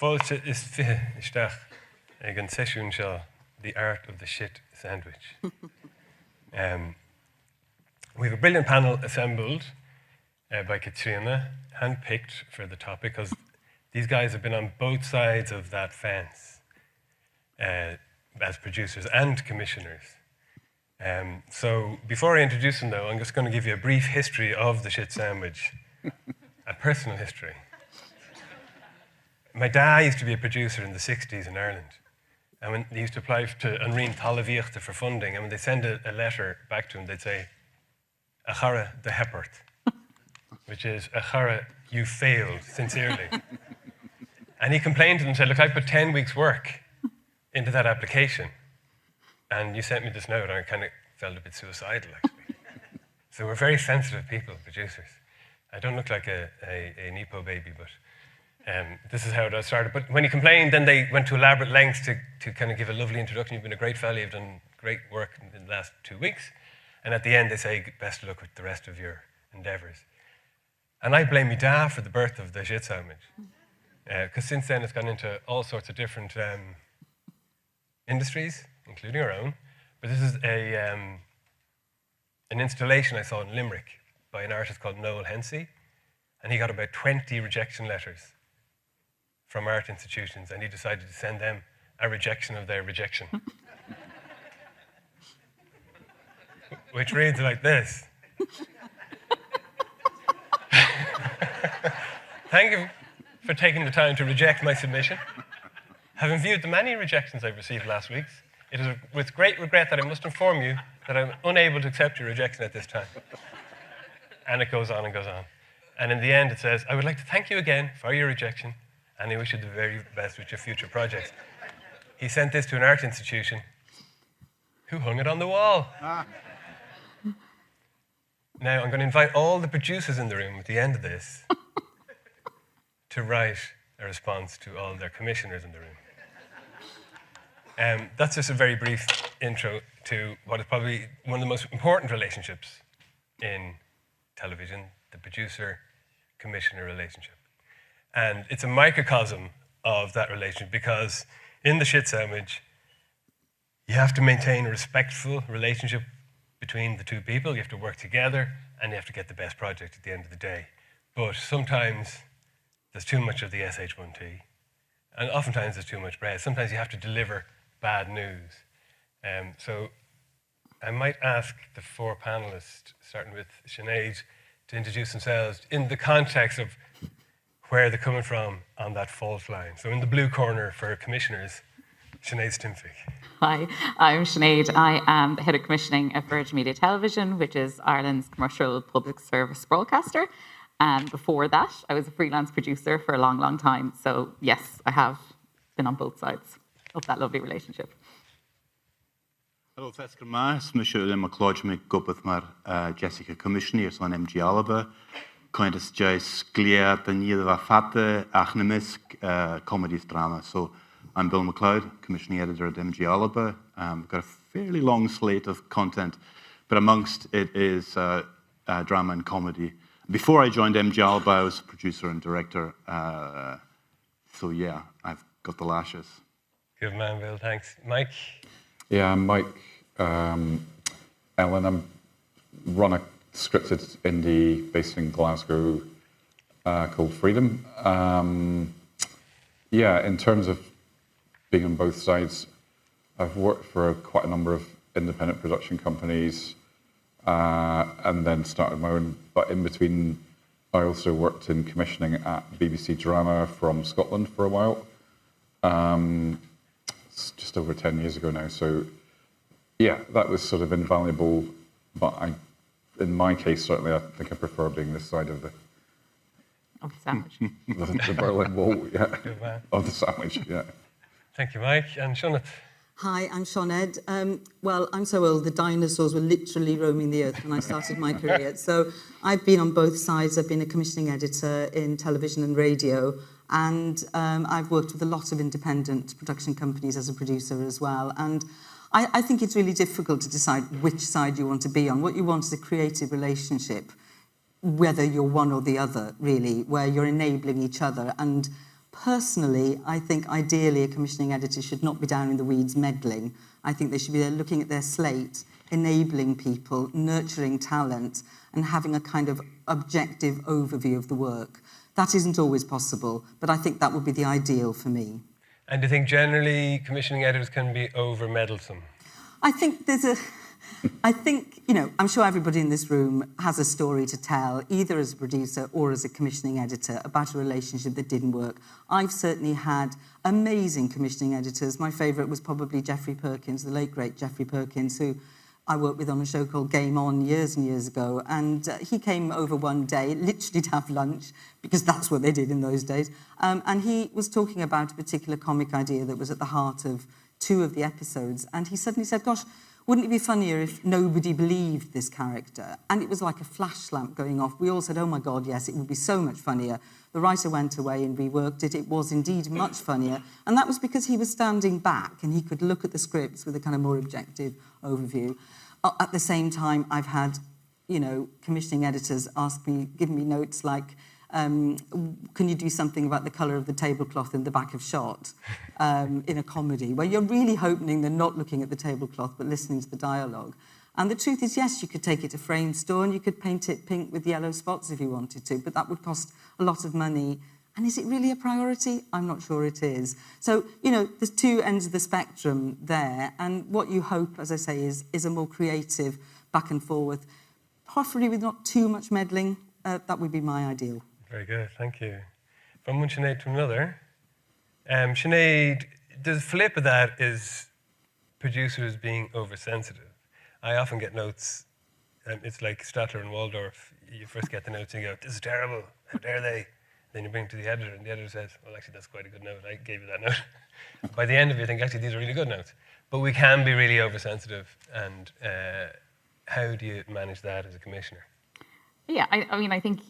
Fáilte is fiche isteach ag an sesiún seo, The Art of the Shit Sandwich. We have a brilliant panel assembled by Katrina, handpicked for the topic, because these guys have been on both sides of that fence as producers and commissioners. So before I introduce them, though, I'm just going to give you a brief history of the Shit Sandwich, a personal history. My dad used to be a producer in the 60s in Ireland. And when they used to apply to Anreen Talavíochta for funding, and when they send a letter back to him, they'd say, Achara de Heppert, which is, Achara, you failed, sincerely. And he complained to them and said, look, I put 10 weeks' work into that application, and you sent me this note, and I kind of felt a bit suicidal, actually. So we're very sensitive people, producers. I don't look like a Nepo baby, but this is how it all started. But when he complained, then they went to elaborate lengths to kind of give a lovely introduction. You've been a great fella, you've done great work in the last 2 weeks. And at the end, they say, best of luck with the rest of your endeavours. And I blame my dad for the birth of the Shit Sandwich. Because since then, it's gone into all sorts of different industries, including our own. But this is an installation I saw in Limerick by an artist called Noel Hensey. And he got about 20 rejection letters from art institutions, and he decided to send them a rejection of their rejection. Which reads like this. Thank you for taking the time to reject my submission. Having viewed the many rejections I've received last week, it is with great regret that I must inform you that I'm unable to accept your rejection at this time. And it goes on and goes on. And in the end, it says, I would like to thank you again for your rejection, and I wish you the very best with your future projects. He sent this to an art institution who hung it on the wall. Now, I'm going to invite all the producers in the room at the end of this to write a response to all their commissioners in the room. That's just a very brief intro to what is probably one of the most important relationships in television, the producer-commissioner relationship. And it's a microcosm of that relationship because in the Shit Sandwich, you have to maintain a respectful relationship between the two people. You have to work together, and you have to get the best project at the end of the day. But sometimes there's too much of the Sh1t, and oftentimes there's too much bread. Sometimes you have to deliver bad news. So I might ask the four panelists, starting with Sinéad, to introduce themselves in the context of where they're coming from on that fault line. So in the blue corner for commissioners, Sinéad Stimpfig. Hi, I'm Sinéad. I am the head of commissioning at Virgin Media Television, which is Ireland's commercial public service broadcaster. And before that, I was a freelance producer for a long, long time. So yes, I have been on both sides of that lovely relationship. Hallo, Fescal Mars, Monsieur MacLeod, me gobeth mar Jessica Commissioner on MG Alba. Kind of just clear the near of fatte, achnemisk, comedies drama. So I'm Bill MacLeod, commissioning editor at MG Alba. We've got a fairly long slate of content, but amongst it is drama and comedy. Before I joined MG Alba, I was a producer and director. So yeah, I've got the lashes. Good man, Bill, thanks. Mike? Yeah, I'm Mike Ellen. I run a scripted indie based in Glasgow called Freedom. Yeah, in terms of being on both sides, I've worked for quite a number of independent production companies and then started my own. But in between, I also worked in commissioning at BBC Drama from Scotland for a while. It's just over 10 years ago now. So yeah, that was sort of invaluable. But in my case, certainly, I think I prefer being this side of the sandwich. the Berlin Wall, yeah, of the sandwich, yeah. Thank you, Mike. And Sh1t. Hi, I'm Sioned. Well, I'm so old, the dinosaurs were literally roaming the earth when I started my career. So I've been on both sides. I've been a commissioning editor in television and radio, and I've worked with a lot of independent production companies as a producer as well. And I think it's really difficult to decide which side you want to be on. What you want is a creative relationship, whether you're one or the other, really, where you're enabling each other. And Personally, I think ideally a commissioning editor should not be down in the weeds meddling. I think they should be there looking at their slate, enabling people, nurturing talent, and having a kind of objective overview of the work. That isn't always possible, but I think that would be the ideal for me. And do you think generally commissioning editors can be over-meddlesome? I think I'm sure everybody in this room has a story to tell, either as a producer or as a commissioning editor, about a relationship that didn't work. I've certainly had amazing commissioning editors. My favourite was probably Geoffrey Perkins, the late, great Geoffrey Perkins, who I worked with on a show called Game On years and years ago. And he came over one day, literally to have lunch, because that's what they did in those days. And he was talking about a particular comic idea that was at the heart of 2 of the episodes. And he suddenly said, gosh, wouldn't it be funnier if nobody believed this character? And it was like a flash lamp going off. We all said, oh my God, yes, it would be so much funnier. The writer went away and reworked it. It was indeed much funnier. And that was because he was standing back and he could look at the scripts with a kind of more objective overview. At the same time, I've had, commissioning editors give me notes like, can you do something about the colour of the tablecloth in the back of shot in a comedy, where you're really hoping they're not looking at the tablecloth but listening to the dialogue. And the truth is, yes, you could take it to frame store and you could paint it pink with yellow spots if you wanted to, but that would cost a lot of money. And is it really a priority? I'm not sure it is. So, there's 2 ends of the spectrum there, and what you hope, as I say, is a more creative back and forth, preferably with not too much meddling. That would be my ideal. Very good, thank you. From one Sinead to another. Sinead, the flip of that is producers being oversensitive. I often get notes, it's like Statler and Waldorf. You first get the notes and you go, this is terrible, how dare they? Then you bring it to the editor and the editor says, well, actually, that's quite a good note. I gave you that note. By the end of it, you think, actually, these are really good notes. But we can be really oversensitive. And how do you manage that as a commissioner? Yeah, I think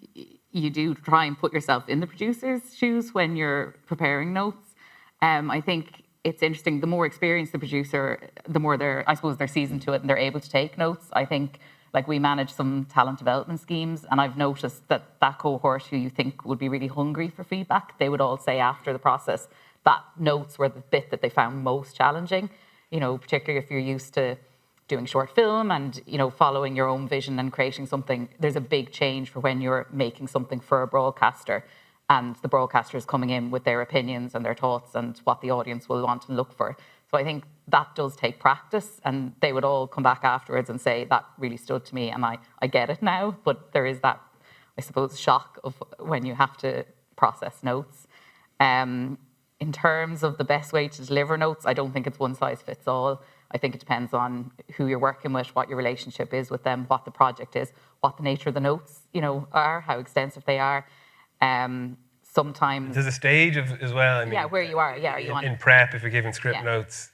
you do try and put yourself in the producer's shoes when you're preparing notes. I think it's interesting, the more experienced the producer, the more they're seasoned to it and they're able to take notes. I think, we manage some talent development schemes, and I've noticed that cohort who you think would be really hungry for feedback, they would all say after the process that notes were the bit that they found most challenging, particularly if you're used to doing short film and, following your own vision and creating something. There's a big change for when you're making something for a broadcaster and the broadcaster is coming in with their opinions and their thoughts and what the audience will want and look for. So I think that does take practice, and they would all come back afterwards and say, that really stood to me and I get it now. But there is that, I suppose, shock of when you have to process notes. In terms of the best way to deliver notes, I don't think it's one size fits all. I think it depends on who you're working with, what your relationship is with them, what the project is, what the nature of the notes, are, how extensive they are. Sometimes there's a stage as well. Where you are. Yeah, in prep, if you're giving script notes,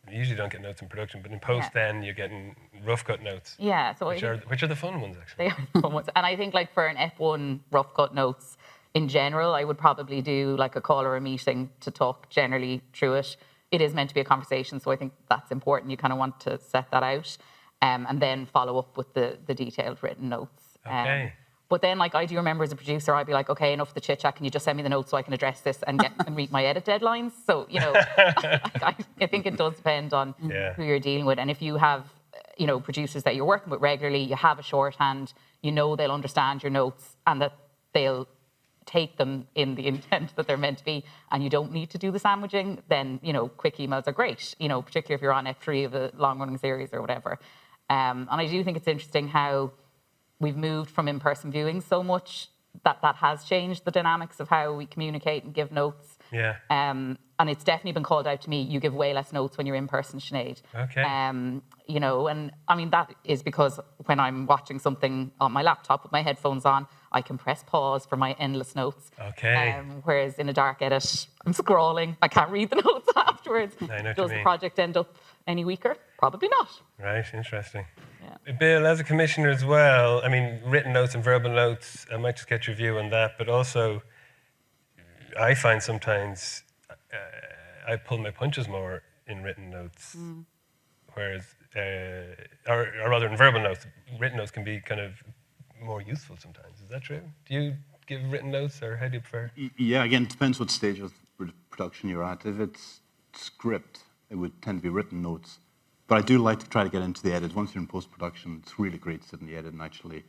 you usually don't get notes in production, but in post, then you're getting rough cut notes. Yeah, so which are the fun ones, actually. They are the fun ones, and I think for an F1 rough cut notes in general, I would probably do a call or a meeting to talk generally through it. It is meant to be a conversation, so I think that's important. You kind of want to set that out, and then follow up with the detailed written notes. Okay. But then, I do remember as a producer, I'd be like, okay, enough of the chit-chat. Can you just send me the notes so I can address this and meet my edit deadlines? So, I think it does depend on who you're dealing with. And if you have, producers that you're working with regularly, you have a shorthand, they'll understand your notes and that they'll take them in the intent that they're meant to be, and you don't need to do the sandwiching, then, quick emails are great, particularly if you're on F3 of a long-running series or whatever. And I do think it's interesting how we've moved from in-person viewing so much that has changed the dynamics of how we communicate and give notes. Yeah. And it's definitely been called out to me, you give way less notes when you're in person, Sinead. Okay. And that is because when I'm watching something on my laptop with my headphones on, I can press pause for my endless notes. Okay. Whereas in a dark edit, I'm scrolling, I can't read the notes afterwards. I know Does the project end up any weaker? Probably not. Right, interesting. Yeah. Bill, as a commissioner as well, written notes and verbal notes, I might just get your view on that, but also I find sometimes I pull my punches more in written notes, whereas, or rather in verbal notes, written notes can be kind of more useful sometimes. Is that true? Do you give written notes, or how do you prefer? Yeah, again, it depends what stage of production you're at. If it's script, it would tend to be written notes. But I do like to try to get into the edit. Once you're in post-production, it's really great to sit in the edit and actually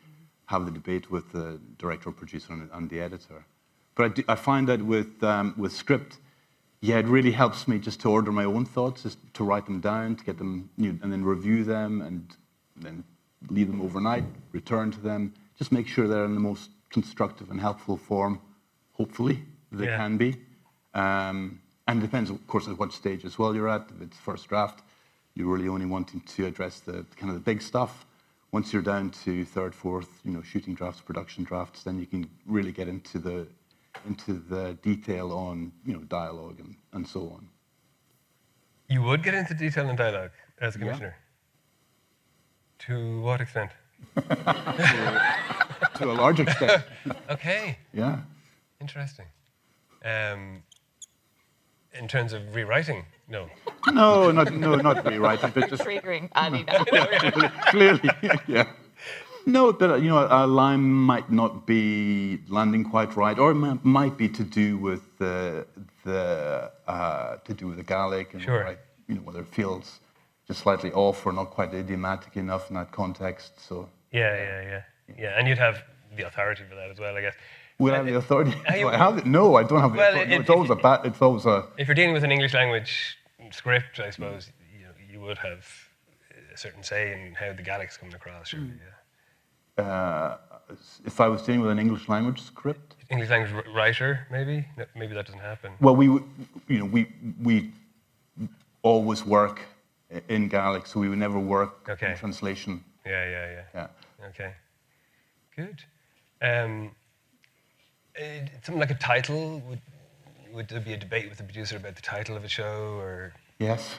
have the debate with the director or producer and the editor. But I find that with script, yeah, it really helps me just to order my own thoughts, just to write them down, to get them, and then review them, and then leave them overnight, return to them, just make sure they're in the most constructive and helpful form, hopefully, they can be. And it depends, of course, at what stage as well you're at. If it's first draft, you're really only wanting to address the kind of the big stuff. Once you're down to third, fourth, shooting drafts, production drafts, then you can really get into the detail on, dialogue and so on. You would get into detail and dialogue as a commissioner? Yeah. To what extent? To a large extent. Okay. Yeah. Interesting. In terms of rewriting, no. No, not rewriting, but just triggering Paddy now. Clearly, yeah. No, but a line might not be landing quite right, or it might be to do with the Gaelic, and sure. Whether it feels just slightly off or not quite idiomatic enough in that context. So yeah, and you'd have the authority for that as well, I guess. Would I have the authority? No, I don't have the authority. It's always a. If you're dealing with an English language script, I suppose you would have a certain say in how the Gaelic's coming across. Surely, yeah. If I was dealing with an English language script, English language writer, maybe that doesn't happen. Well, we always work in Gaelic, so we would never work in translation. Yeah. Okay, good. Something like a title, would there be a debate with the producer about the title of a show, or? Yes.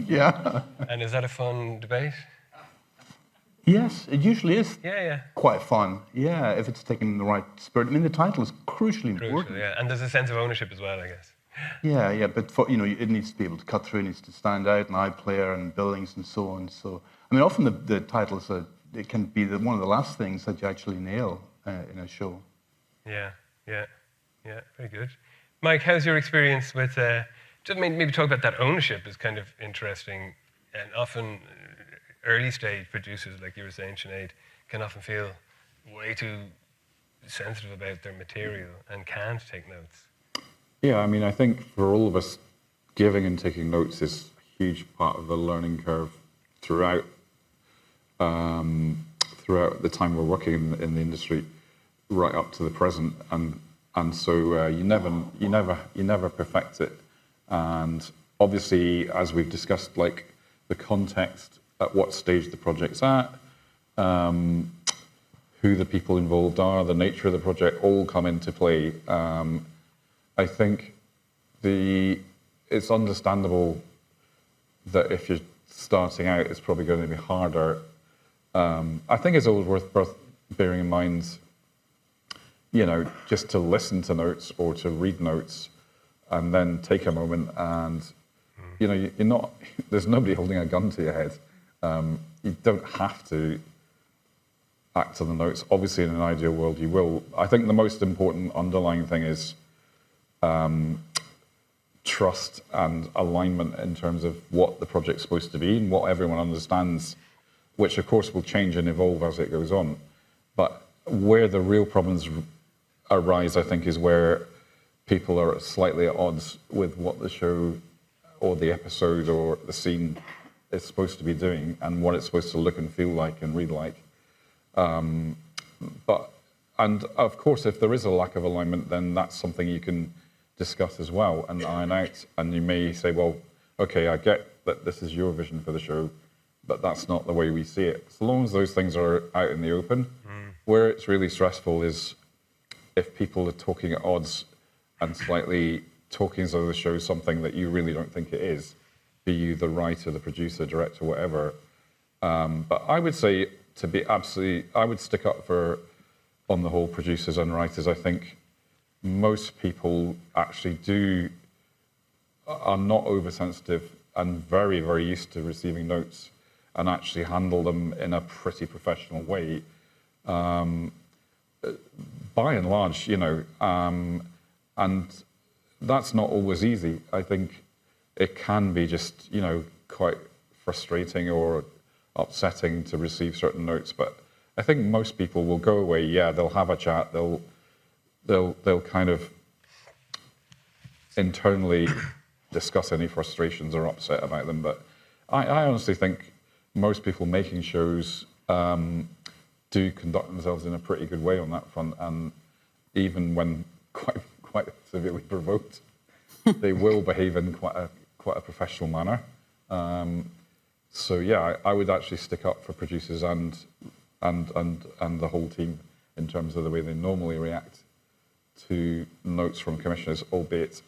Yeah. And is that a fun debate? Yes, it usually is. Yeah. Quite fun. Yeah, if it's taken in the right spirit. I mean, the title is crucially important. Yeah, and there's a sense of ownership as well, I guess. Yeah, but it needs to be able to cut through, it needs to stand out, and iPlayer and billings and so on. So, I mean, often the titles it can be one of the last things that you actually nail in a show. Yeah, very good. Mike, how's your experience with, just maybe talk about that ownership is kind of interesting, and often early stage producers, like you were saying, Sinead, can often feel way too sensitive about their material and can't take notes. Yeah, I mean, I think for all of us, giving and taking notes is a huge part of the learning curve throughout the time we're working in the industry, right up to the present, and so you never perfect it. And obviously, as we've discussed, like the context, at what stage the project's at, who the people involved are, the nature of the project, all come into play. I think it's understandable that if you're starting out, it's probably going to be harder. I think it's always worth bearing in mind, just to listen to notes or to read notes, and then take a moment and, you're not. There's nobody holding a gun to your head. You don't have to act on the notes. Obviously, in an ideal world, you will. I think the most important underlying thing is trust and alignment in terms of what the project's supposed to be and what everyone understands, which of course will change and evolve as it goes on. But where the real problems arise, I think, is where people are slightly at odds with what the show or the episode or the scene is supposed to be doing and what it's supposed to look and feel like and read like. And of course, if there is a lack of alignment, then that's something you can discuss as well and iron out. And you may say, well, okay, I get that this is your vision for the show, but that's not the way we see it. So long as those things are out in the open, where it's really stressful is if people are talking at odds and slightly talking as though the show is something that you really don't think it is, be you the writer, the producer, director, whatever. But I would say, to be absolutely, I would stick up for, on the whole, producers and writers. I think most people actually are not oversensitive and very, very used to receiving notes and actually handle them in a pretty professional way. by and large, and that's not always easy. I think it can be just, quite frustrating or upsetting to receive certain notes. But I think most people will go away. Yeah, they'll have a chat. They'll kind of internally discuss any frustrations or upset about them. But I honestly think most people making shows do conduct themselves in a pretty good way on that front, and even when quite severely provoked, they will behave in quite a professional manner. So yeah, I would actually stick up for producers and the whole team in terms of the way they normally react to notes from commissioners, albeit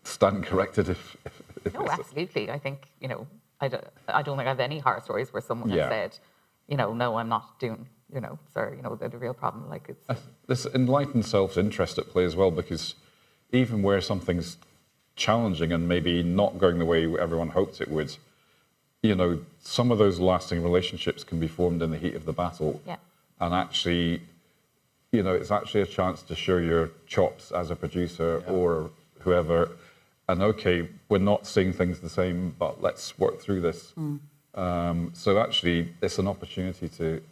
stand corrected if no, absolutely. I think I don't think I have any horror stories where someone has said, no, I'm not doing, sir, there's a real problem. Like it's this enlightened self-interest at play as well, because even where something's challenging and maybe not going the way everyone hoped it would, some of those lasting relationships can be formed in the heat of the battle. Yeah. And actually, it's actually a chance to show your chops as a producer or whoever. And okay, we're not seeing things the same, but let's work through this. So actually, it's an opportunity to,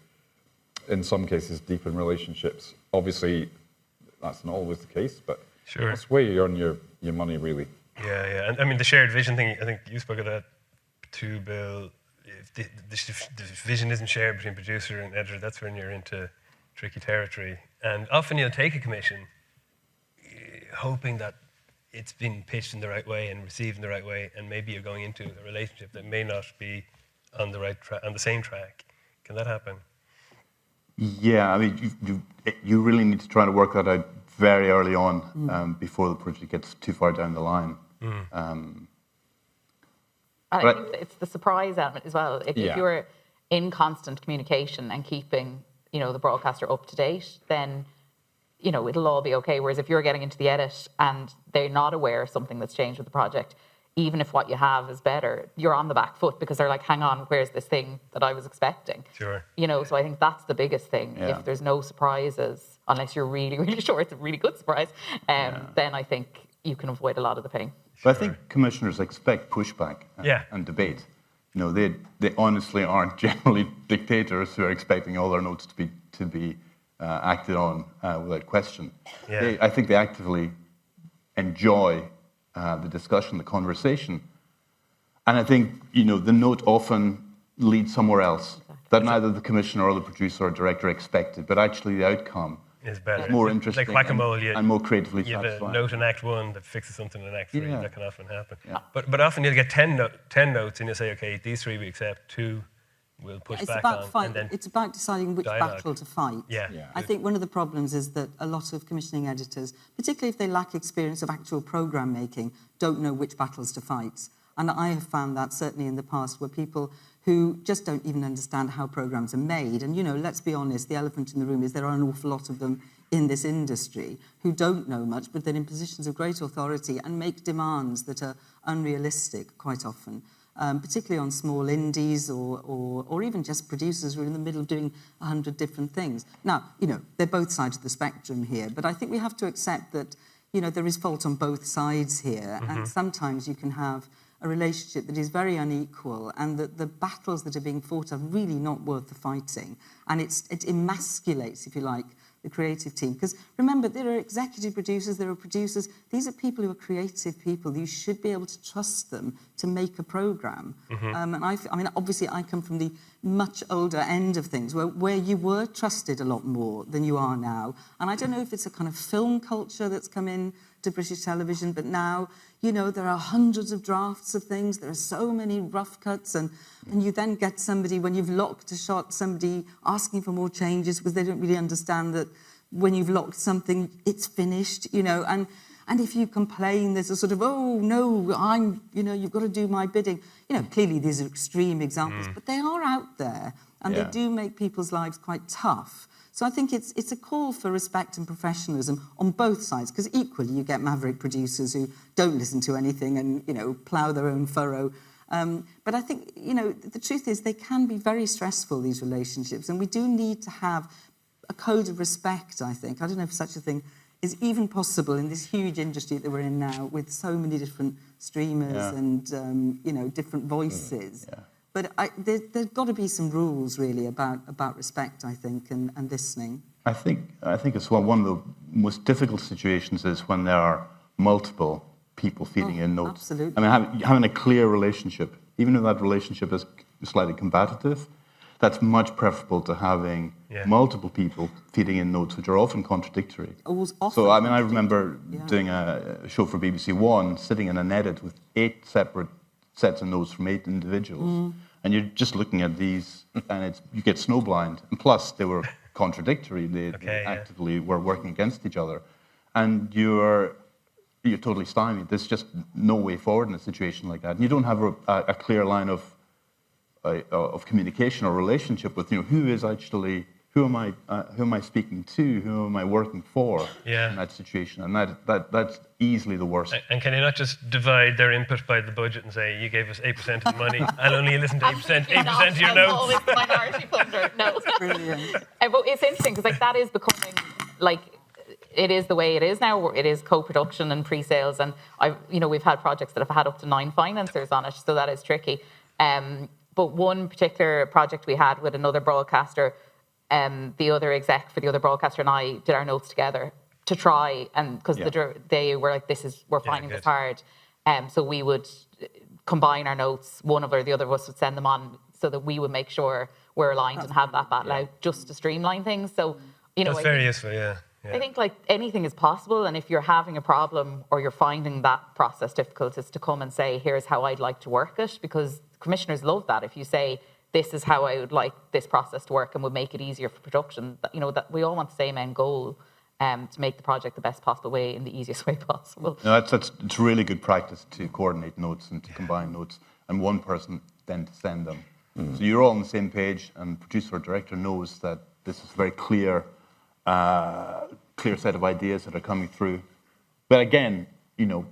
in some cases, deepen relationships. Obviously, that's not always the case, but that's where you earn your money, really. Yeah. And I mean, the shared vision thing, I think you spoke of that too, Bill. If the vision isn't shared between producer and editor, that's when you're into tricky territory. And often you'll take a commission hoping that it's been pitched in the right way and received in the right way, and maybe you're going into a relationship that may not be on the same track. Can that happen? Yeah, I mean, you really need to try to work that out very early on before the project gets too far down the line. I think it's the surprise element as well. If you're in constant communication and keeping, the broadcaster up to date, then, it'll all be okay. Whereas if you're getting into the edit and they're not aware of something that's changed with the project, even if what you have is better, you're on the back foot because they're like, hang on, where's this thing that I was expecting? Sure. So I think that's the biggest thing. Yeah. If there's no surprises, unless you're really, really sure it's a really good surprise, then I think you can avoid a lot of the pain. But I think commissioners expect pushback and debate. They honestly aren't generally dictators who are expecting all their notes to be acted on without question. Yeah. I think they actively enjoy the discussion, the conversation, and I think the note often leads somewhere else that neither the commissioner or the producer or director expected, but actually the outcome is better. More interesting, like whack-a-mole, and more creatively you have satisfying. a note in Act 1 that fixes something in Act 3. Yeah. That can often happen. Yeah. But often you'll get 10 notes and you'll say, okay, these 3 we accept, 2 we'll push back on. And then it's about deciding which battle to fight. Yeah. I think one of the problems is that a lot of commissioning editors, particularly if they lack experience of actual programme making, don't know which battles to fight. And I have found that certainly in the past where people who just don't even understand how programmes are made. And, let's be honest, the elephant in the room is there are an awful lot of them in this industry who don't know much, but they're in positions of great authority and make demands that are unrealistic quite often, particularly on small indies or even just producers who are in the middle of doing 100 different things. Now, they're both sides of the spectrum here, but I think we have to accept that, there is fault on both sides here, and sometimes you can have a relationship that is very unequal and that the battles that are being fought are really not worth the fighting. And it emasculates, if you like, the creative team. Because remember, there are executive producers, there are producers. These are people who are creative people. You should be able to trust them to make a programme. And I mean, obviously, I come from the much older end of things where you were trusted a lot more than you are now. And I don't know if it's a kind of film culture that's come in to British television, but now, there are hundreds of drafts of things. There are so many rough cuts, and you then get somebody, when you've locked a shot, somebody asking for more changes because they don't really understand that when you've locked something, it's finished, and if you complain, there's a sort of, oh, no, you've got to do my bidding. Clearly these are extreme examples, but they are out there, and they do make people's lives quite tough. So I think it's a call for respect and professionalism on both sides, because equally you get maverick producers who don't listen to anything and, plough their own furrow. But I think, the truth is they can be very stressful, these relationships, and we do need to have a code of respect, I think. I don't know if such a thing is even possible in this huge industry that we're in now with so many different streamers and, you know, different voices. But there's got to be some rules, really, about respect, I think, and listening. I think it's one of the most difficult situations is when there are multiple people feeding in notes. Absolutely. I mean, having a clear relationship, even if that relationship is slightly combative, that's much preferable to having multiple people feeding in notes, which are often contradictory. So, I mean, I remember doing a show for BBC One, sitting in an edit with 8 separate sets of notes from 8 individuals. And you're just looking at these, and you get snowblind. And plus, they were contradictory. They actively were working against each other. And you're totally stymied. There's just no way forward in a situation like that. And you don't have a clear line of communication or relationship with, you know, who am I speaking to, who am I working for in that situation, and that's easily the worst. And can you not just divide their input by the budget and say, you gave us 8% of the money, I'll only listen to 8% of your notes? Always the minority funder. No. Brilliant. But it's interesting because, like, that is becoming, like, it is the way it is now. It is co-production and pre-sales, and we've had projects that have had up to 9 financiers on it, so that is tricky. But one particular project we had with another broadcaster, the other exec for the other broadcaster and I did our notes together to try, and because they were like, we're finding this hard. So we would combine our notes, one of or the other of us would send them on so that we would make sure we're aligned and have that battle out just to streamline things. So, you know, that's very useful, I think, like, anything is possible, and if you're having a problem or you're finding that process difficult, is to come and say, here's how I'd like to work it, because commissioners love that. If you say, this is how I would like this process to work and would make it easier for production, you know, that we all want the same end goal, to make the project the best possible way in the easiest way possible. No, it's really good practice to coordinate notes and to combine notes, and one person then to send them. So you're all on the same page, and producer or director knows that this is very clear set of ideas that are coming through. But again, you know,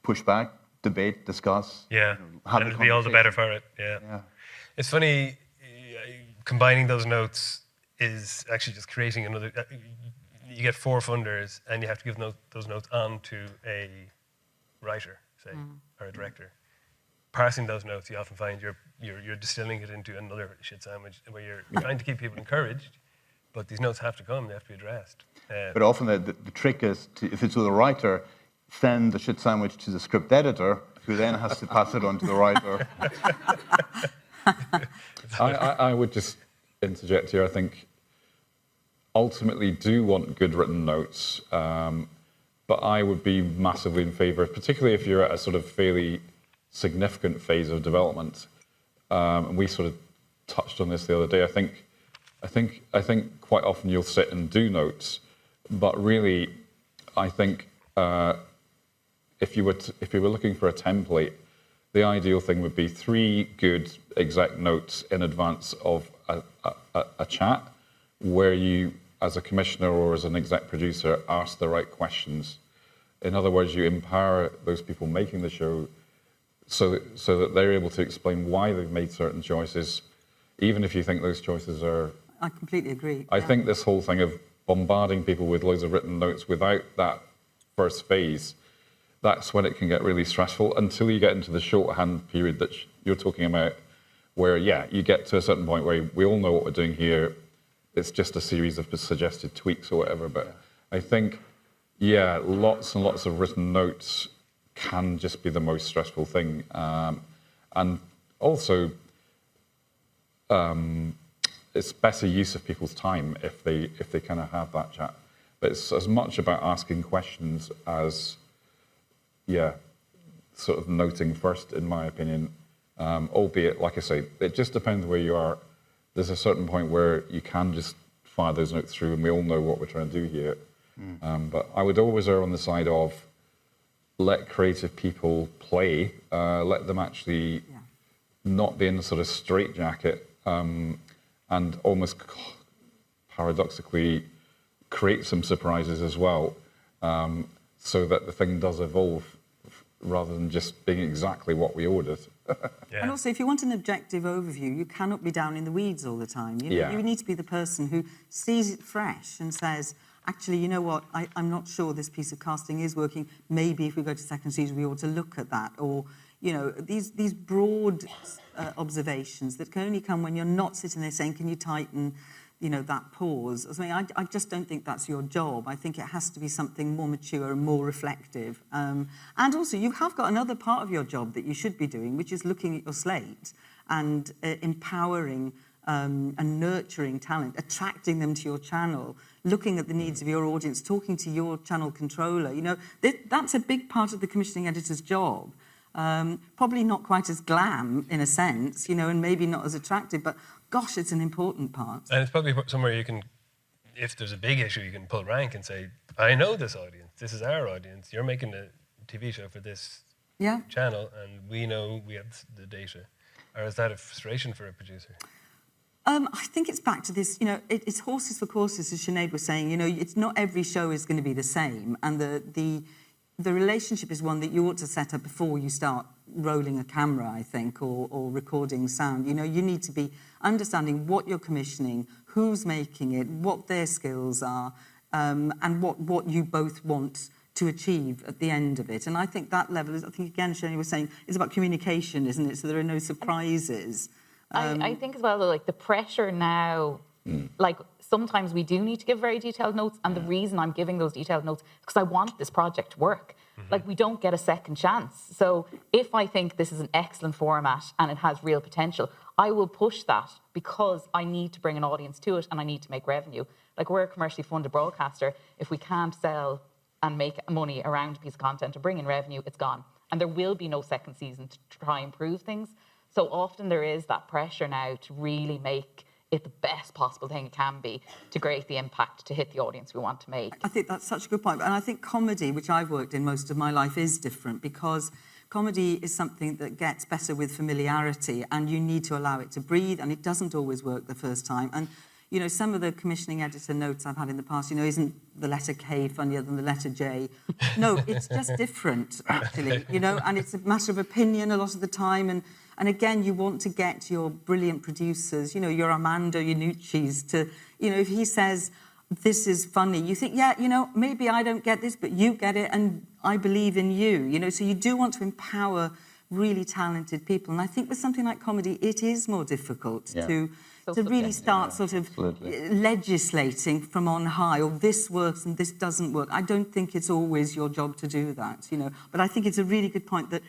push back, debate, discuss. Yeah, and it'll be all the better for it. Yeah. It's funny, combining those notes is actually just creating another. You get 4 funders, and you have to give those notes on to a writer, say, or a director. Parsing those notes, you often find you're distilling it into another shit sandwich where you're trying to keep people encouraged. But these notes have to come, they have to be addressed. But often the trick is, if it's with a writer, send the shit sandwich to the script editor, who then has to pass it on to the writer. I would just interject here. I think ultimately do want good written notes, but I would be massively in favour, particularly if you're at a sort of fairly significant phase of development. And we sort of touched on this the other day. I think quite often you'll sit and do notes, but really, I think if you were looking for a template, the ideal thing would be 3 good exec notes in advance of a chat, where you, as a commissioner or as an exec producer, ask the right questions. In other words, you empower those people making the show so that they're able to explain why they've made certain choices, even if you think those choices are. I completely agree. I think this whole thing of bombarding people with loads of written notes without that first phase, that's when it can get really stressful, until you get into the shorthand period that you're talking about, where, you get to a certain point where we all know what we're doing here. It's just a series of suggested tweaks or whatever. But I think, lots and lots of written notes can just be the most stressful thing. And also, it's better use of people's time if they kind of have that chat. But it's as much about asking questions as, sort of noting first, in my opinion. Albeit, like I say, it just depends where you are. There's a certain point where you can just fire those notes through, and we all know what we're trying to do here. But I would always err on the side of let creative people play, let them actually not be in a sort of straitjacket, and almost paradoxically create some surprises as well, so that the thing does evolve rather than just being exactly what we ordered. And also, if you want an objective overview, you cannot be down in the weeds all the time. You know, you need to be the person who sees it fresh and says, actually, you know what, I'm not sure this piece of casting is working. Maybe if we go to second season, we ought to look at that. Or, you know, these broad observations that can only come when you're not sitting there saying, can you tighten, you know, that pause. I mean, I just don't think that's your job. I think it has to be something more mature and more reflective. And also, you have got another part of your job that you should be doing, which is looking at your slate and empowering and nurturing talent, attracting them to your channel, looking at the needs of your audience, talking to your channel controller. You know, that's a big part of the commissioning editor's job. Probably not quite as glam, in a sense, you know, and maybe not as attractive, but gosh, it's an important part. And it's probably somewhere you can, if there's a big issue, you can pull rank and say, I know this audience. This is our audience. You're making a TV show for this channel, and we know we have the data. Or is that a frustration for a producer? I think it's back to this, you know, it's horses for courses, as Sinead was saying. You know, it's not every show is going to be the same, and the relationship is one that you ought to set up before you start rolling a camera, I think, or recording sound. You know, you need to be understanding what you're commissioning, who's making it, what their skills are, and what you both want to achieve at the end of it. And I think that level is, I think, again, Sinead was saying, is about communication, isn't it? So there are no surprises. I think as well, though, like the pressure now, like sometimes we do need to give very detailed notes, and the reason I'm giving those detailed notes is because I want this project to work. Like, we don't get a second chance. So if I think this is an excellent format and it has real potential, I will push that because I need to bring an audience to it and I need to make revenue. Like, we're a commercially funded broadcaster. If we can't sell and make money around a piece of content or bring in revenue, it's gone. And there will be no second season to try and improve things. So often there is that pressure now to really make it the best possible thing it can be to create the impact, to hit the audience we want to make. I think that's such a good point. And I think comedy, which I've worked in most of my life, is different because comedy is something that gets better with familiarity and you need to allow it to breathe, and it doesn't always work the first time. And, you know, some of the commissioning editor notes I've had in the past, you know, isn't the letter K funnier than the letter J? No, it's just different, actually, you know, and it's a matter of opinion a lot of the time. And again, you want to get your brilliant producers, you know, your Armando Iannucci's to, you know, if he says, this is funny, you think, yeah, you know, maybe I don't get this, but you get it, and I believe in you, you know. So you do want to empower really talented people. And I think with something like comedy, it is more difficult to really start sort of legislating from on high, or this works and this doesn't work. I don't think it's always your job to do that, you know. But I think it's a really good point that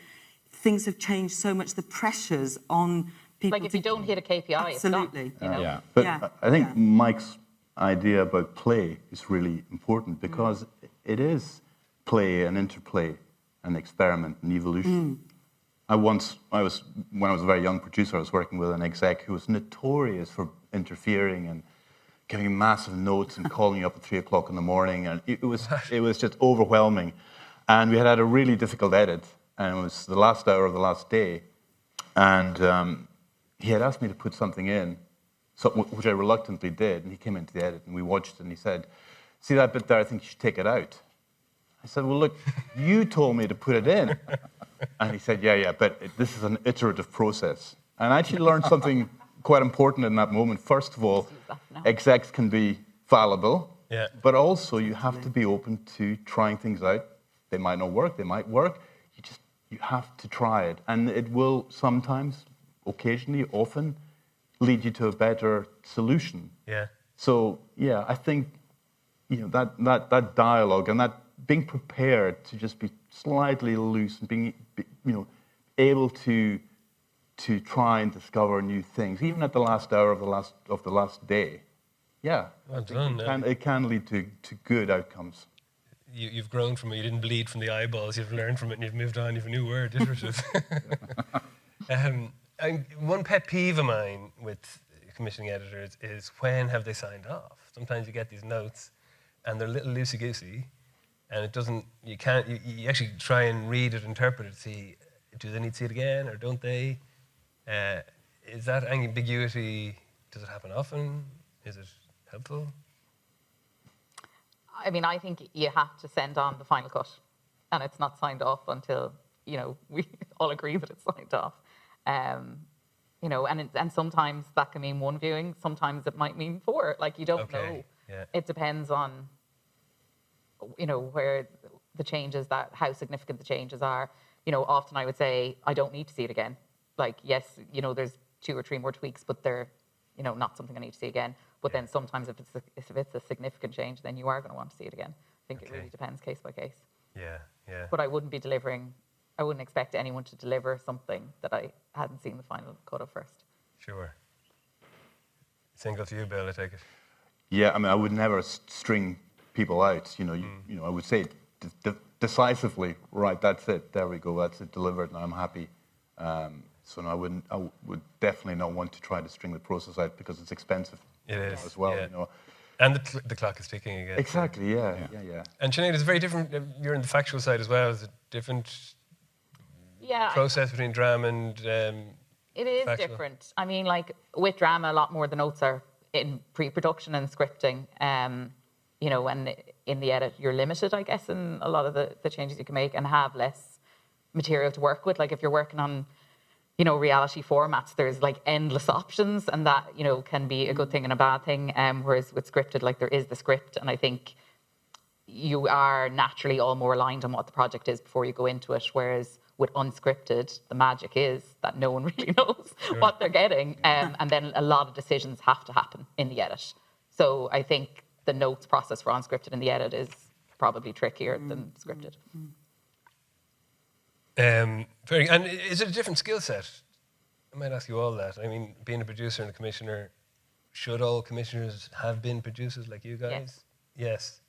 things have changed so much, the pressures on people. Like, if you don't hit a KPI, absolutely. It's gone, you know? But I think Mike's idea about play is really important because it is play and interplay and experiment and evolution. When I was a very young producer, I was working with an exec who was notorious for interfering and giving massive notes and calling you up at 3 o'clock in the morning, and it was just overwhelming. And we had a really difficult edit, and it was the last hour of the last day, and he had asked me to put something in, which I reluctantly did, and he came into the edit, and we watched it, and he said, see that bit there, I think you should take it out. I said, well, look, you told me to put it in. And he said, yeah, but this is an iterative process. And I actually learned something quite important in that moment. First of all, execs can be fallible, but also you have to be open to trying things out. They might not work, they might work. You have to try it. And it will sometimes, occasionally, often, lead you to a better solution. So, I think, you know, that dialogue and that being prepared to just be slightly loose and being, you know, able to try and discover new things, even at the last hour of the last day. Well done. It can lead to good outcomes. You've grown from it. You didn't bleed from the eyeballs. You've learned from it, and you've moved on. You've a new word, iterative. One pet peeve of mine with commissioning editors is when have they signed off? Sometimes you get these notes, and they're a little loosey-goosey, and it doesn't. You can't. You actually try and read it, interpret it, see do they need to see it again or don't they? Is that ambiguity? Does it happen often? Is it helpful? I mean, I think you have to send on the final cut, and it's not signed off until we all agree that it's signed off. And sometimes that can mean 1 viewing, sometimes it might mean 4. Like, you don't know. Yeah. It depends on, where the changes, how significant the changes are. Often I would say, I don't need to see it again. Like, yes, there's 2 or 3 more tweaks, but they're, not something I need to see again. But then sometimes if it's a significant change, then you are going to want to see it again. I think it really depends case by case. Yeah. But I wouldn't expect anyone to deliver something that I hadn't seen the final cut of first. Sure. Single to you, Bill, I take it. Yeah, I mean, I would never string people out. I would say decisively, right, that's it, there we go, that's it, delivered, and I'm happy. So no, I would definitely not want to try to string the process out because it's expensive. It is as well. Yeah. And the clock is ticking again. Exactly. Yeah. And Sinead, it's very different. You're in the factual side as well. Is it different? Process between drama and. It is factual? Different. I mean, like with drama, a lot more the notes are in pre-production and scripting. And in the edit, you're limited, I guess, in a lot of the changes you can make and have less material to work with. Like if you're working on, reality formats, there's like endless options, and that, can be a good thing and a bad thing. Whereas with scripted, like there is the script, and I think you are naturally all more aligned on what the project is before you go into it. Whereas with unscripted, the magic is that no one really knows what they're getting. And then a lot of decisions have to happen in the edit. So I think the notes process for unscripted in the edit is probably trickier than scripted. And is it a different skill set? I might ask you all that. I mean, being a producer and a commissioner, should all commissioners have been producers like you guys? Yes.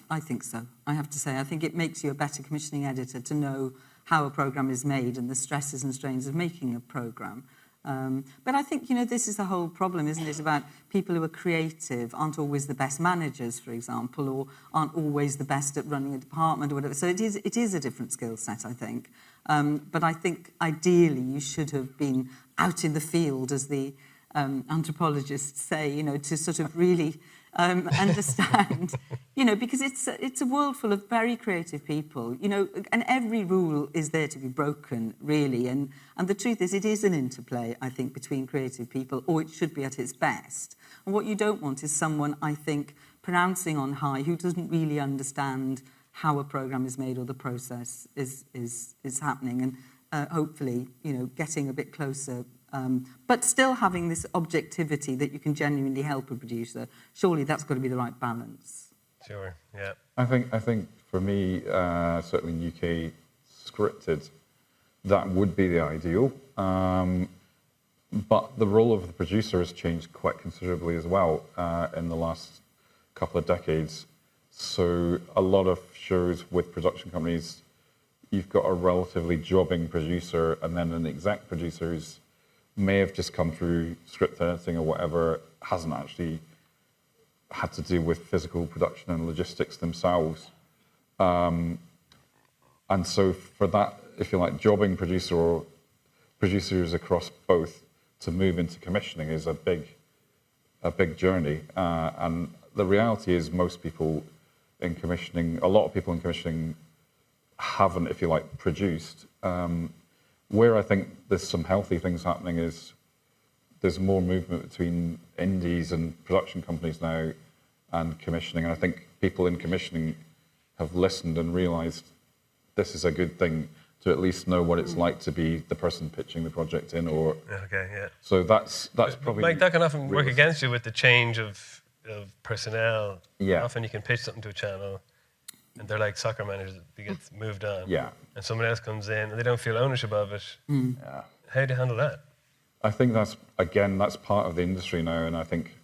I think so. I have to say, I think it makes you a better commissioning editor to know how a programme is made and the stresses and strains of making a programme. But I think, this is the whole problem, isn't it, about people who are creative aren't always the best managers, for example, or aren't always the best at running a department or whatever. So it is a different skill set, I think. But I think, ideally, you should have been out in the field, as the anthropologists say, to sort of really understand, because it's a world full of very creative people, and every rule is there to be broken, really. And the truth is, it is an interplay, I think, between creative people, or it should be at its best. And what you don't want is someone, I think, pronouncing on high who doesn't really understand how a programme is made or the process is happening. And hopefully, getting a bit closer. But still having this objectivity that you can genuinely help a producer. Surely that's got to be the right balance. Sure, yeah. I think for me, certainly in UK scripted, that would be the ideal. But the role of the producer has changed quite considerably as well in the last couple of decades. So a lot of shows with production companies, you've got a relatively jobbing producer and then an exec producer who's may have just come through script editing or whatever, hasn't actually had to do with physical production and logistics themselves. And so for that, if you like, jobbing producer or producers across both to move into commissioning is a big journey. And the reality is most people in commissioning, a lot of people in commissioning haven't, if you like, produced. Where I think there's some healthy things happening is there's more movement between indies and production companies now and commissioning. And I think people in commissioning have listened and realised this is a good thing to at least know what it's like to be the person pitching the project in. Or so that's probably like that can often work against you with the change of personnel. Yeah. Often you can pitch something to a channel and they're like soccer managers that gets moved on. Yeah. And someone else comes in and they don't feel ownership of it. Yeah. How do you handle that? I think that's part of the industry now, and I think,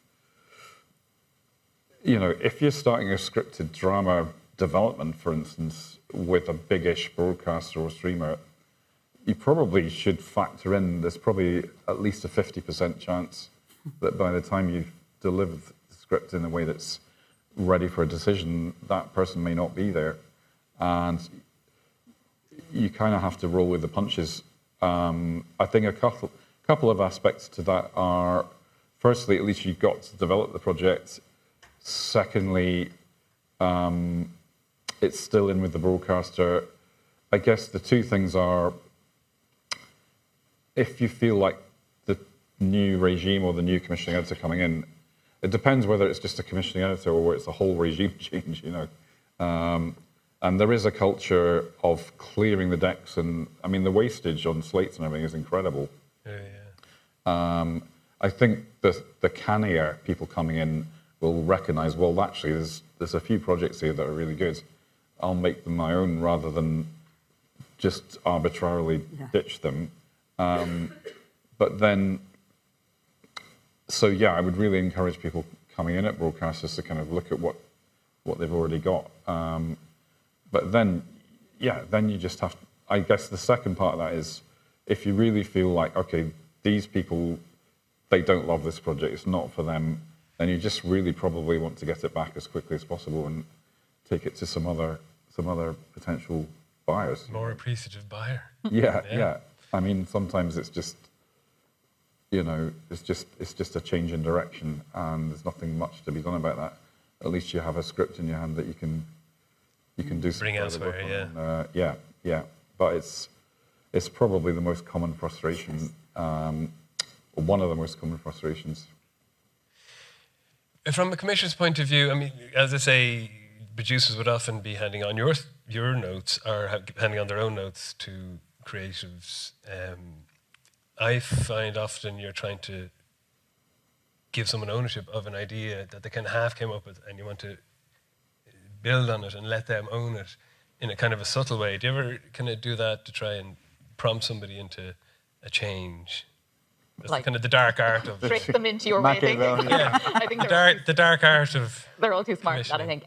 if you're starting a scripted drama development, for instance, with a big-ish broadcaster or streamer, you probably should factor in there's probably at least a 50% chance that by the time you've delivered the script in a way that's ready for a decision, that person may not be there. And you kind of have to roll with the punches. I think a couple of aspects to that are, firstly, at least you've got to develop the project. Secondly, it's still in with the broadcaster. I guess the two things are, if you feel like the new regime or the new commissioning editor coming in, it depends whether it's just a commissioning editor or it's a whole regime change, you know. And there is a culture of clearing the decks, and I mean the wastage on slates and everything is incredible. I think the cannier people coming in will recognise, well, actually, there's a few projects here that are really good. I'll make them my own rather than just arbitrarily ditch them. But then, so yeah, I would really encourage people coming in at broadcasters to kind of look at what they've already got. But then, yeah, then you just have, I guess the second part of that is, if you really feel like, okay, these people, they don't love this project, it's not for them, then you just really probably want to get it back as quickly as possible and take it to some other potential buyers. More appreciative buyer. Yeah. I mean, sometimes it's just, you know, it's just a change in direction, and there's nothing much to be done about that. At least you have a script in your hand that you can do some Bring further work elsewhere, on. Yeah. But it's probably the most common frustration, or one of the most common frustrations. From a commissioner's point of view, I mean, as I say, producers would often be handing on your notes or handing on their own notes to creatives. I find often you're trying to give someone ownership of an idea that they kind of half came up with, and you want to build on it and let them own it in a kind of a subtle way. Do you ever kind of do that to try and prompt somebody into a change? That's Like, kind of the dark art of trick them into your way of thinking. MacLeod, I think the dark art of they're all too smart for that, I think.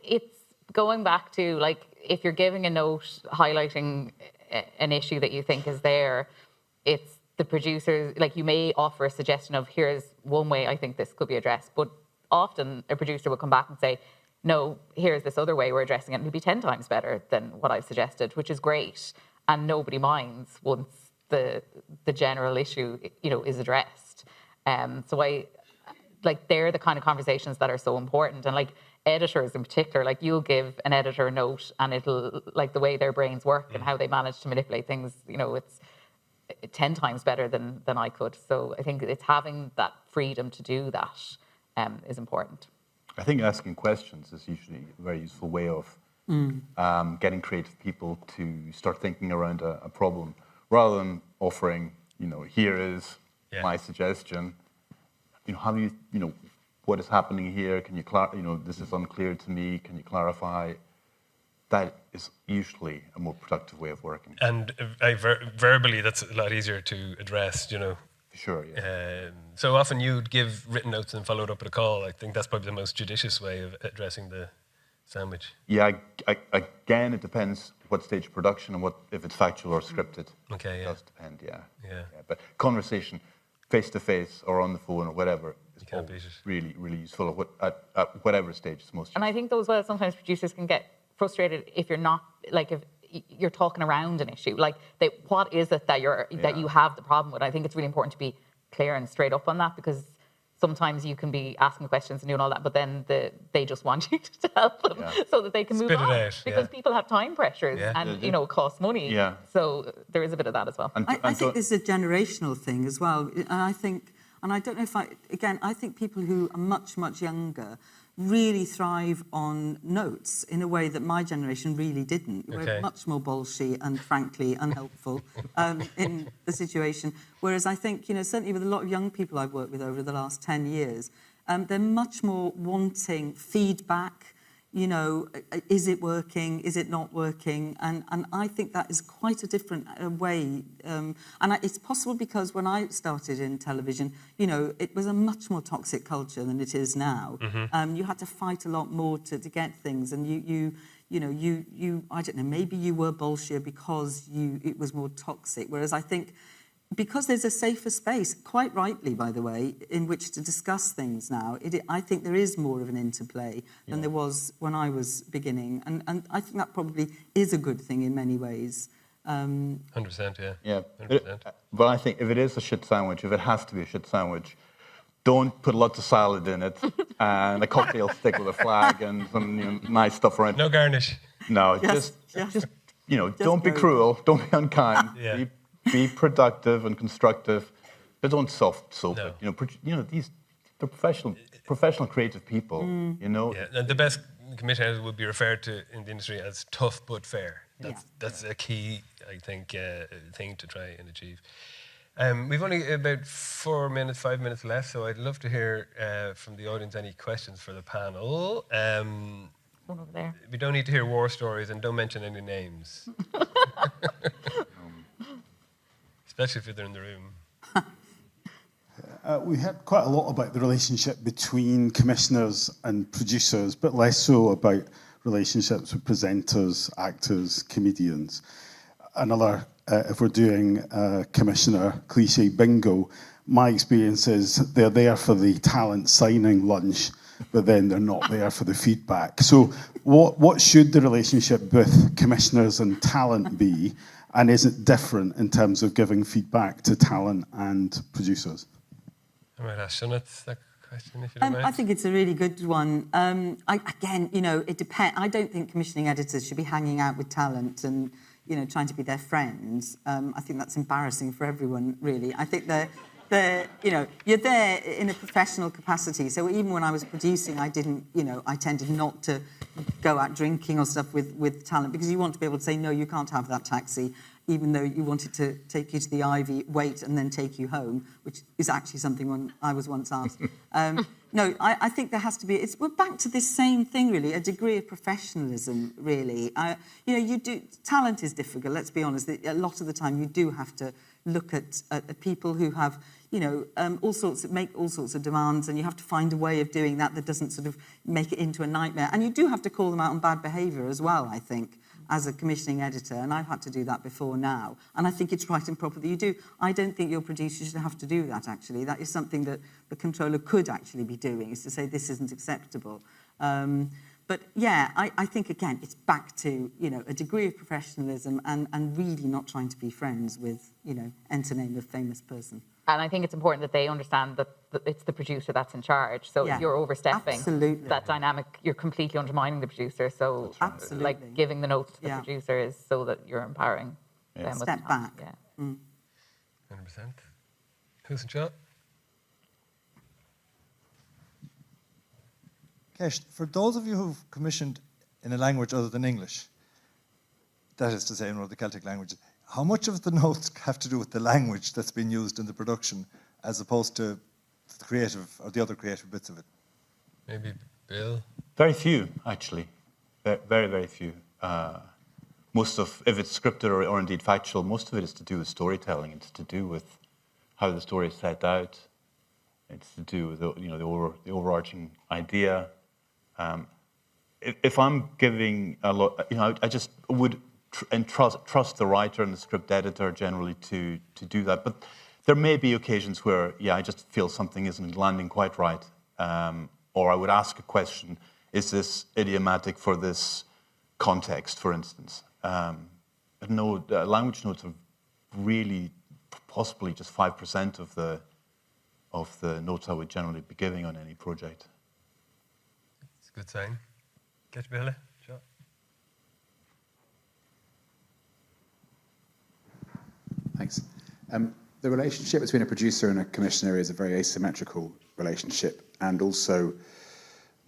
It's going back to, like, if you're giving a note highlighting an issue that you think is there, it's the producers, like, you may offer a suggestion of, here's one way I think this could be addressed, but often a producer will come back and say, no, here's this other way we're addressing it, and it'll be 10 times better than what I've suggested, which is great, and nobody minds once the general issue, you know, is addressed. So they're the kind of conversations that are so important. And like editors in particular, like you'll give an editor a note and it'll, like the way their brains work and how they manage to manipulate things, you know, it's 10 times better than I could. So I think it's having that freedom to do that is important. I think asking questions is usually a very useful way of getting creative people to start thinking around a problem, rather than offering, you know, here is my suggestion. You know, how do you know, what is happening here? Can you, you know, this is unclear to me. Can you clarify? That is usually a more productive way of working. And verbally, that's a lot easier to address, you know. For sure, yeah. So often you'd give written notes and follow it up with a call. I think that's probably the most judicious way of addressing the sandwich. Yeah, again, it depends what stage of production and what, if it's factual or scripted. Okay, yeah. It does depend, yeah. Yeah. But conversation, face-to-face or on the phone or whatever, is can't beat it. really, really useful at whatever stage it's most useful. And I think though as well, sometimes producers can get frustrated if you're not, like, if you're talking around an issue, like what is it that you have the problem with. I think it's really important to be clear and straight up on that, because sometimes you can be asking questions and doing all that, but then they just want you to help them so that they can move Spit it on, out, because people have time pressures and you know, it costs money. Yeah. So there is a bit of that as well. I think there's a generational thing as well, and I think, and I don't know if I think people who are much, much younger really thrive on notes in a way that my generation really didn't. We're much more bolshy and frankly unhelpful in the situation. Whereas I think, you know, certainly with a lot of young people I've worked with over the last 10 years, they're much more wanting feedback. You know, is it working? Is it not working? And I think that is quite a different way. It's possible because when I started in television, you know, it was a much more toxic culture than it is now. Mm-hmm. You had to fight a lot more to get things, and you I don't know, maybe you were bolshier because it was more toxic. Whereas I think, because there's a safer space, quite rightly, by the way, in which to discuss things now, I think there is more of an interplay than there was when I was beginning. And I think that probably is a good thing in many ways. 100%, yeah. Yeah. 100%. But I think if it is a shit sandwich, if it has to be a shit sandwich, don't put lots of salad in it and a cocktail stick with a flag and some, you know, nice stuff around. No garnish. No, Yes, just don't be cruel, don't be unkind, Yeah. be productive and constructive, but don't soft soap No. it. They're professional creative people, Yeah, and the best commissioner would be referred to in the industry as tough but fair. That's a key, I think, thing to try and achieve. We've only about 5 minutes left, so I'd love to hear from the audience any questions for the panel. One over there. We don't need to hear war stories, and don't mention any names. Especially if they're in the room. We heard quite a lot about the relationship between commissioners and producers, but less so about relationships with presenters, actors, comedians. If we're doing commissioner cliche bingo, my experience is they're there for the talent signing lunch, but then they're not there for the feedback. So what should the relationship with commissioners and talent be? And is it different in terms of giving feedback to talent and producers? I might ask Sh1t that question, if you don't mind. I think it's a really good one. It depends. I don't think commissioning editors should be hanging out with talent and, trying to be their friends. I think that's embarrassing for everyone, really. I think you're there in a professional capacity. So even when I was producing, I tended not to go out drinking or stuff with talent, because you want to be able to say, no, you can't have that taxi, even though you wanted to take you to the Ivy, wait, and then take you home, which is actually something I was once asked. I think there has to be, we're back to this same thing, really, a degree of professionalism, really. Talent is difficult, let's be honest. A lot of the time you do have to look at people who have, make all sorts of demands, and you have to find a way of doing that doesn't sort of make it into a nightmare. And you do have to call them out on bad behaviour as well, I think, as a commissioning editor, and I've had to do that before now. And I think it's right and proper that you do. I don't think your producer should have to do that, actually. That is something that the controller could actually be doing, is to say this isn't acceptable. But yeah, I think, again, it's back to, a degree of professionalism and really not trying to be friends with, enter name of famous person. And I think it's important that they understand that it's the producer that's in charge. So if you're overstepping that dynamic, you're completely undermining the producer. So like giving the notes to the producer is so that you're empowering them with step back. Yeah. 100%. Who's in charge? Kesh, for those of you who've commissioned in a language other than English, that is to say, in one of the Celtic languages, how much of the notes have to do with the language that's been used in the production as opposed to the creative or the other creative bits of it? Maybe Bill? Very few, actually. Very, very few. If it's scripted or indeed factual, most of it is to do with storytelling. It's to do with how the story is set out. It's to do with the overarching idea. If I'm giving a lot, I just would trust the writer and the script editor generally to do that. But there may be occasions where, I just feel something isn't landing quite right. Or I would ask a question, is this idiomatic for this context, for instance? Language notes are really possibly just 5% of the notes I would generally be giving on any project. It's a good sign. Get Bill? Sure. Thanks. The relationship between a producer and a commissioner is a very asymmetrical relationship, and also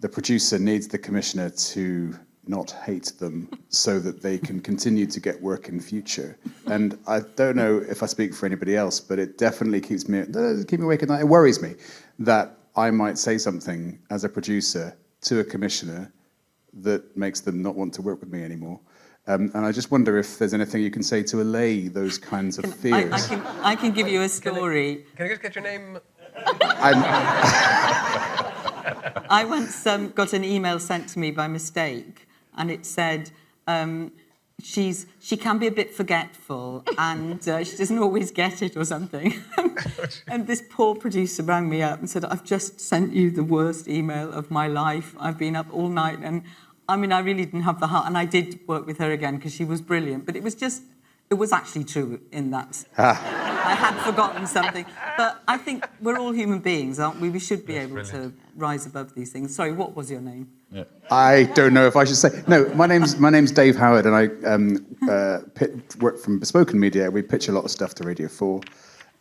the producer needs the commissioner to not hate them so that they can continue to get work in future. And I don't know if I speak for anybody else, but it definitely keeps me awake at night. It worries me that I might say something as a producer to a commissioner that makes them not want to work with me anymore. And I just wonder if there's anything you can say to allay those kinds of fears. I can give you a story. Can I just get your name? I once got an email sent to me by mistake, and it said, she can be a bit forgetful, and she doesn't always get it or something. And this poor producer rang me up and said, I've just sent you the worst email of my life. I've been up all night, and I really didn't have the heart. And I did work with her again because she was brilliant, but it was actually true in that I had forgotten something. But I think we're all human beings, aren't we? We should be able to rise above these things. Sorry, what was your name? Yeah. I don't know if I should say. No, my name's Dave Howard, and I work from Bespoken Media. We pitch a lot of stuff to Radio 4.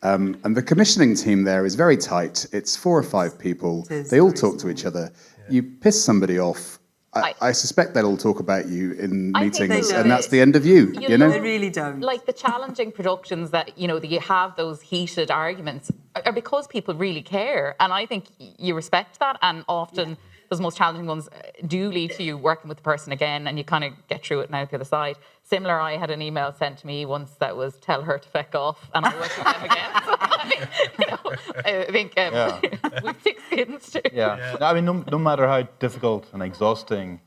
And the commissioning team there is very tight. It's 4 or 5 people. They all talk to each other. Yeah. You piss somebody off, I suspect they'll all talk about you in meetings, and that's the end of you. You know, they really don't. Like the challenging productions that that you have those heated arguments are because people really care, and I think you respect that. And often those most challenging ones do lead to you working with the person again, and you kind of get through it and out the other side. Similar, I had an email sent to me once that was "tell her to feck off," and I worked with them again. So, I think we thick skins too. Yeah. I mean, no matter how difficult and exhausting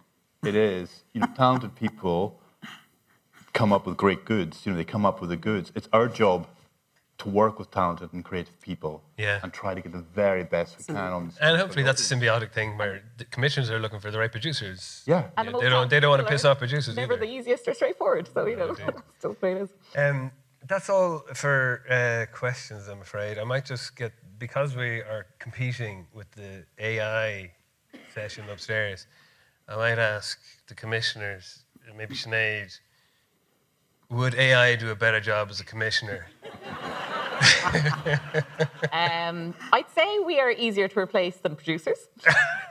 it is, talented people come up with great goods. They come up with the goods. It's our job to work with talented and creative people and try to get the very best we can on this. And hopefully that's a symbiotic thing where the commissioners are looking for the right producers. Yeah. And they don't want to piss off producers never either. the easiest or straightforward, so still the way it is. That's all for questions, I'm afraid. I might just because we are competing with the AI session upstairs, I might ask the commissioners, maybe Sinead, would AI do a better job as a commissioner? I'd say we are easier to replace than producers.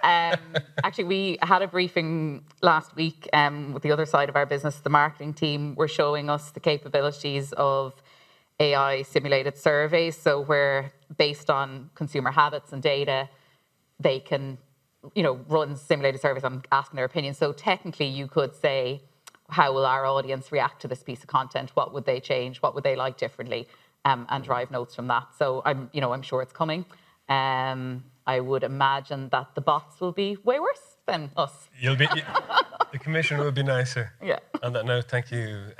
Actually, we had a briefing last week with the other side of our business. The marketing team were showing us the capabilities of AI simulated surveys. So where, based on consumer habits and data, they can, run simulated surveys on asking their opinion. So technically, you could say, how will our audience react to this piece of content? What would they change? What would they like differently? And drive notes from that. So I'm sure it's coming. I would imagine that the bots will be way worse than us. The commissioner would be nicer. Yeah. On that note, thank you.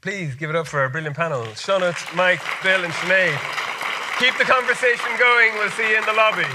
Please give it up for our brilliant panel: Sh1t, Mike, Bill, and Sinead. Keep the conversation going. We'll see you in the lobby.